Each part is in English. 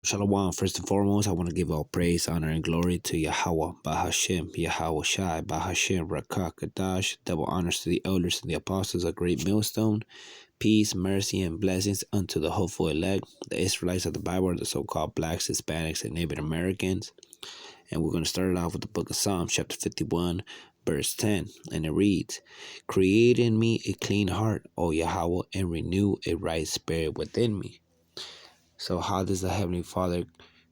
Shalom. First and foremost, I want to give all praise, honor, and glory to Yahweh, Bahashem, Yahweh Shai, Bahashem, Rakah, Kadash. Double honors to the elders and the apostles, a great millstone. Peace, mercy, and blessings unto the hopeful elect, the Israelites of the Bible, the so-called blacks, Hispanics, and Native Americans. And we're going to start it off with the book of Psalms, chapter 51, verse 10. And it reads, "Create in me a clean heart, O Yahweh, and renew a right spirit within me." So how does the Heavenly Father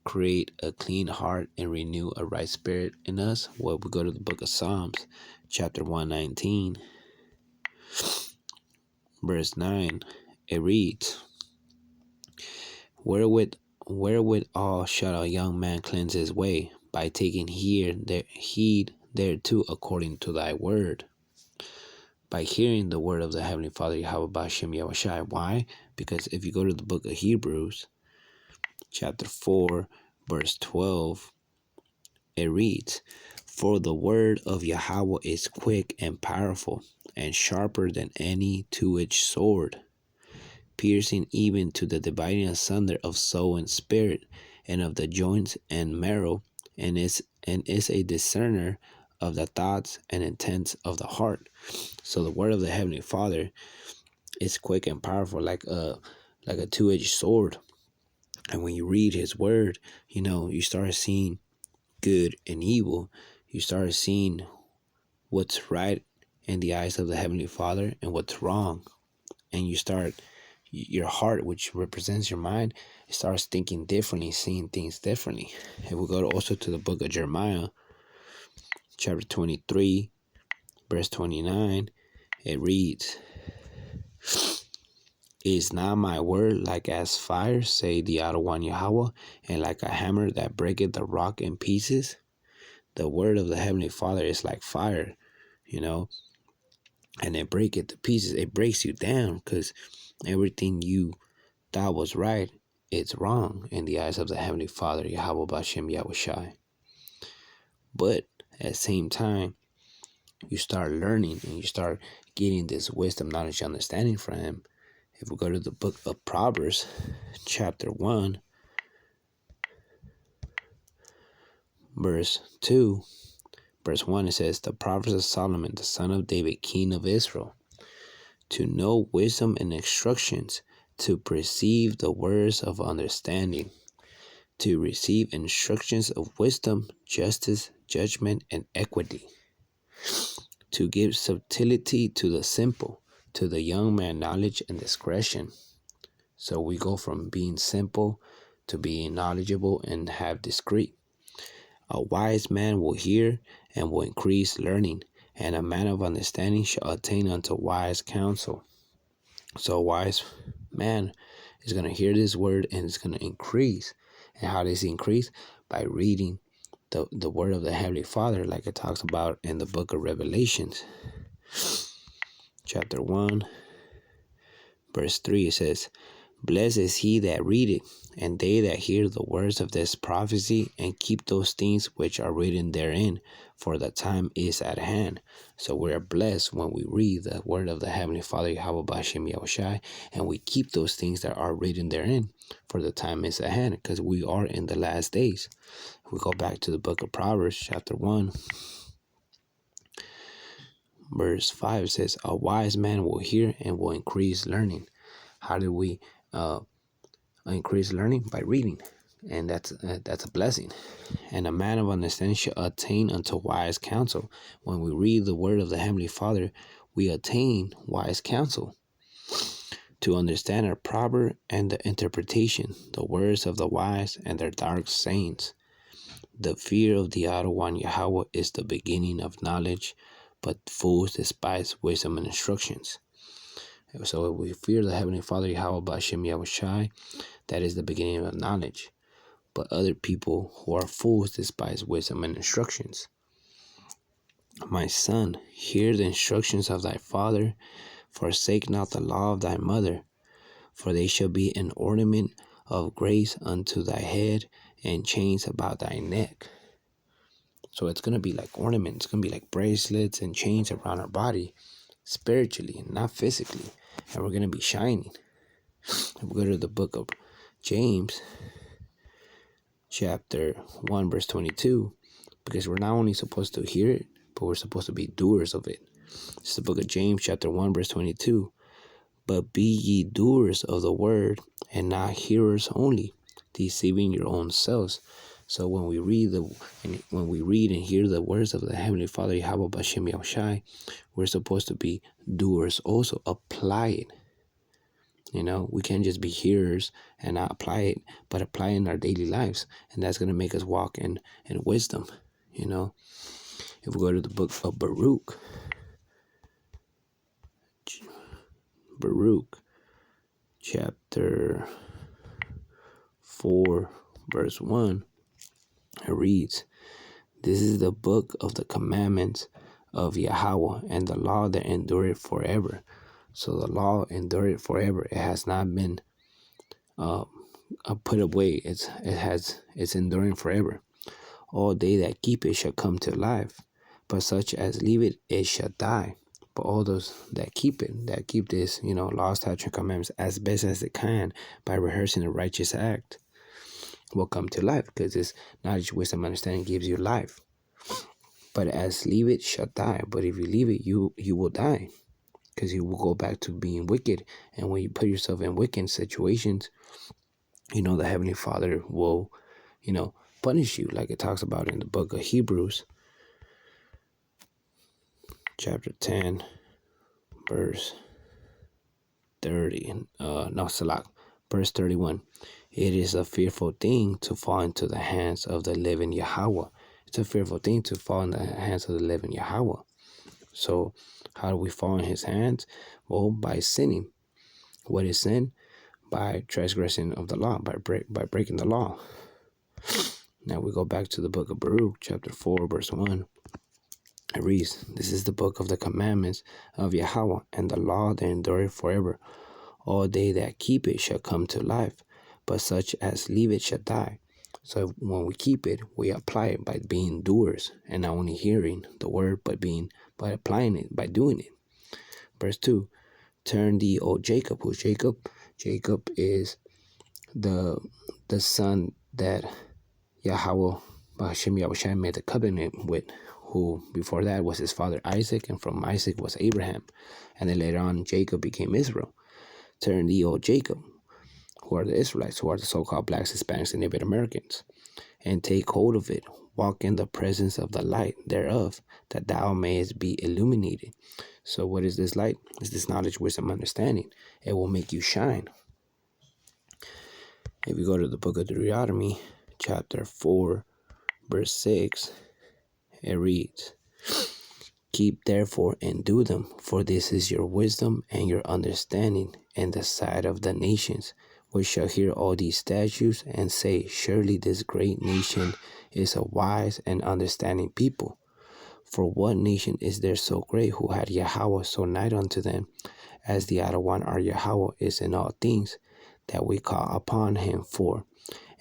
create a clean heart and renew a right spirit in us? Well, we go to the book of Psalms, chapter 119, verse 9. It reads, Wherewithal shall a young man cleanse his way? By taking heed thereto according to thy word. By hearing the word of the Heavenly Father, Yahweh Bashem Yahushai. Why? Because if you go to the book of Hebrews, chapter 4, verse 12, it reads, "For the word of Yahweh is quick and powerful, and sharper than any two-edged sword, piercing even to the dividing asunder of soul and spirit, and of the joints and marrow, and is a discerner of the thoughts and intents of the heart." So the word of the Heavenly Father is quick and powerful, like a two-edged sword. And when you read His word, you start seeing good and evil. You start seeing what's right in the eyes of the Heavenly Father and what's wrong. And your heart, which represents your mind, it starts thinking differently, seeing things differently. And we go also to the book of Jeremiah, chapter 23, verse 29. It reads, "Is not my word like as fire, say the One Yahweh, and like a hammer that breaketh the rock in pieces?" The word of the Heavenly Father is like fire, and it breaketh to pieces. It breaks you down, because everything you thought was right, it's wrong in the eyes of the Heavenly Father, Yahweh Bashem Yahushai. But at the same time, you start learning and you start getting this wisdom, knowledge, understanding from Him. If we go to the book of Proverbs, chapter 1, verse 2, verse 1, it says, "The Proverbs of Solomon, the son of David, king of Israel, to know wisdom and instructions, to perceive the words of understanding, to receive instructions of wisdom, justice, judgment, and equity, to give subtlety to the simple, to the young man knowledge and discretion." So we go from being simple to being knowledgeable and have discretion. "A wise man will hear and will increase learning, and a man of understanding shall attain unto wise counsel." So a wise man is going to hear this word and it's going to increase. And how does he increase? By reading the word of the Heavenly Father, like it talks about in the book of Revelations, chapter 1, verse 3. It says, "Blessed is he that readeth, and they that hear the words of this prophecy, and keep those things which are written therein, for the time is at hand." So we're blessed when we read the word of the Heavenly Father, Yahweh Bashem Yahushai, and we keep those things that are written therein, for the time is at hand, because we are in the last days. We go back to the book of Proverbs, chapter 1, verse 5. It says, "A wise man will hear and will increase learning." How do we increase learning? By reading, and that's a blessing. "And a man of understanding shall attain unto wise counsel." When we read the word of the Heavenly Father, we attain wise counsel, to understand our proverb and the interpretation, the words of the wise and their dark sayings. "The fear of the One Yahweh is the beginning of knowledge, but fools despise wisdom and instructions." So if we fear the Heavenly Father, Yahweh Bashem Yahushai, that is the beginning of knowledge. But other people who are fools despise wisdom and instructions. "My son, hear the instructions of thy father, forsake not the law of thy mother, for they shall be an ornament of grace unto thy head, and chains about thy neck." So it's going to be like ornaments. It's going to be like bracelets and chains around our body, spiritually and not physically. And we're going to be shining. If we go to the book of James, chapter 1, verse 22, because we're not only supposed to hear it, but we're supposed to be doers of it. It's the book of James, chapter 1, verse 22. But be ye doers of the word, and not hearers only, deceiving your own selves. So when we read and hear the words of the Heavenly Father, Yahweh Bashem Yahushai, we're supposed to be doers also. Apply it. We can't just be hearers and not apply it, but apply it in our daily lives. And that's going to make us walk in wisdom. If we go to the book of Baruch, chapter 4, verse 1, it reads, "This is the book of the commandments of Yahweh, and the law that endureth forever." So the law endureth forever. It has not been put away. It's enduring forever. All they that keep it shall come to life, but such as leave it, it shall die. But all those that keep this, law, statute, and commandments as best as they can by rehearsing a righteous act, will come to life, because this knowledge, wisdom, understanding gives you life. But as leave it shall die. But if you leave it, you will die, because you will go back to being wicked. And when you put yourself in wicked situations, the Heavenly Father will, punish you, like it talks about in the book of Hebrews, chapter 10, verse 30. Verse 31. It is a fearful thing to fall into the hands of the living Yahweh. It's a fearful thing to fall in the hands of the living Yahweh. So how do we fall in his hands? Well, by sinning. What is sin? By transgressing of the law, by breaking the law. Now we go back to the book of Baruch, chapter 4, verse 1. It reads, "This is the book of the commandments of Yahweh, and the law that endureth forever. All they that keep it shall come to life, but such as leave it shall die." So when we keep it, we apply it by being doers, and not only hearing the word, but applying it, by doing it. Verse 2, "Turn thee, O Jacob." Who's Jacob? Jacob is the son that Yahweh Hashem Yahushua made the covenant with, who before that was his father Isaac, and from Isaac was Abraham, and then later on Jacob became Israel. "Turn thee, O Jacob," who are the Israelites, who are the so-called blacks, Hispanics, and Native Americans, "and take hold of it, walk in the presence of the light thereof, that thou mayest be illuminated." So what is this light? It's this knowledge, wisdom, understanding. It will make you shine. If you go to the book of Deuteronomy, chapter 4, verse 6, it reads, "Keep therefore and do them, for this is your wisdom and your understanding in the sight of the nations, which shall hear all these statutes and say, Surely this great nation is a wise and understanding people. For what nation is there so great, who had Yahweh so nigh unto them, as the other one our Yahweh is in all things, that we call upon him for?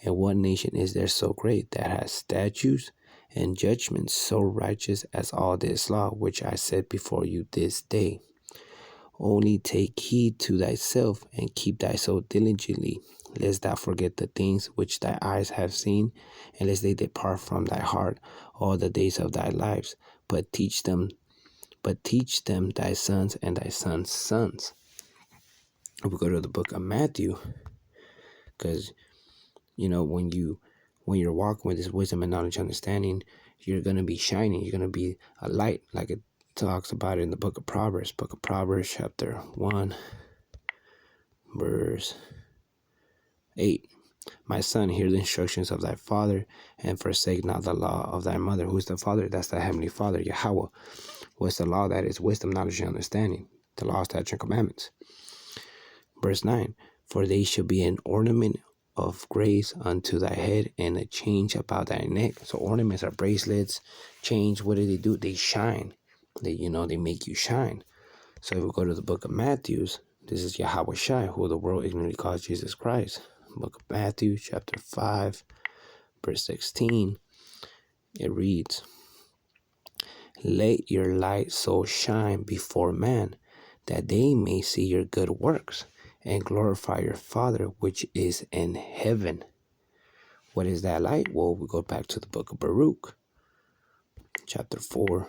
And what nation is there so great, that has statutes and judgments so righteous as all this law, which I set before you this day? Only take heed to thyself, and keep thyself diligently, lest thou forget the things which thy eyes have seen, and lest they depart from thy heart all the days of thy lives. But teach them thy sons and thy sons' sons." We go to the book of Matthew, because when you're walking with this wisdom and knowledge, understanding, you're gonna be shining. You're gonna be a light, like it talks about it in the book of Proverbs. Book of Proverbs, chapter 1, verse 8. "My son, hear the instructions of thy father, and forsake not the law of thy mother." Who's the father? That's the Heavenly Father, Yahweh. What's the law? That is wisdom, knowledge, and understanding. The law, statutes, and commandments. Verse 9, "For they shall be an ornament of grace unto thy head, and a change about thy neck." So ornaments are bracelets, chains. What do? They shine. They make you shine. So if we go to the book of Matthew, this is Yahweh Shai, who the world ignorantly calls Jesus Christ. Book of Matthew, chapter 5, verse 16, it reads, "Let your light so shine before man, that they may see your good works, and glorify your Father which is in heaven." What is that light? Well, we go back to the book of Baruch, chapter 4,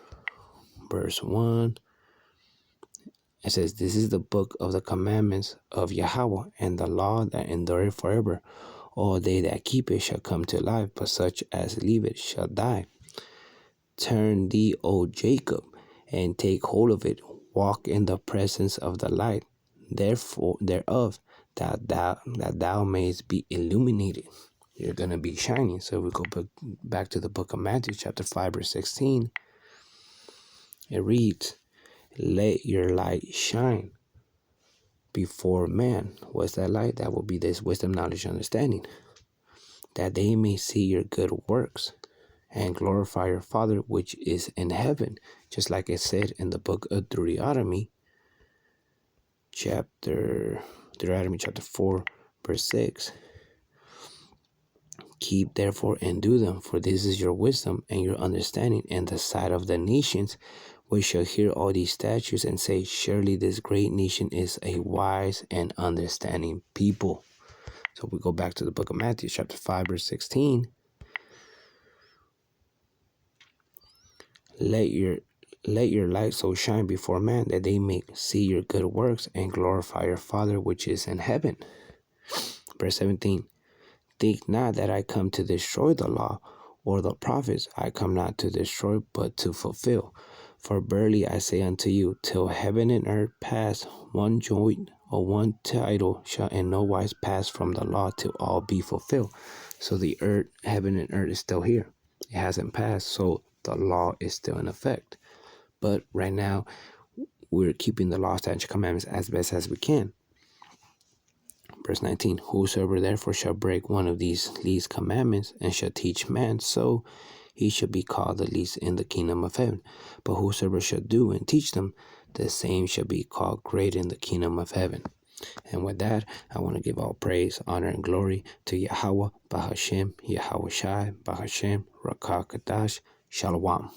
verse 1. It says, "This is the book of the commandments of Yahweh, and the law that endureth forever. All they that keep it shall come to life, but such as leave it shall die. Turn thee, O Jacob, and take hold of it. Walk in the presence of the light, therefore thereof, that thou mayest be illuminated." You're going to be shining. So we go back to the book of Matthew, chapter 5, verse 16. It reads, "Let your light shine before man." What's that light? That will be this wisdom, knowledge, understanding. "That they may see your good works and glorify your Father which is in heaven." Just like it said in the book of Deuteronomy, chapter 4, verse 6. "Keep therefore and do them, for this is your wisdom and your understanding in the sight of the nations, which shall hear all these statutes and say, surely this great nation is a wise and understanding people." So we go back to the book of Matthew, chapter 5, verse 16. Let your light so shine before man, that they may see your good works and glorify your Father which is in heaven. Verse 17. "Think not that I come to destroy the law or the prophets. I come not to destroy, but to fulfill. For verily I say unto you, till heaven and earth pass, one joint or one tittle shall in no wise pass from the law till all be fulfilled." So the earth, heaven and earth is still here. It hasn't passed, so the law is still in effect. But right now, we're keeping the law, statutes, and commandments as best as we can. Verse 19, "Whosoever therefore shall break one of these least commandments and shall teach man, so he shall be called the least in the kingdom of heaven. But whosoever shall do and teach them, the same shall be called great in the kingdom of heaven." And with that, I want to give all praise, honor, and glory to Yahweh, Bahashem, Yahweh Shai, Bahashem, Rakah Kadash, Shalom.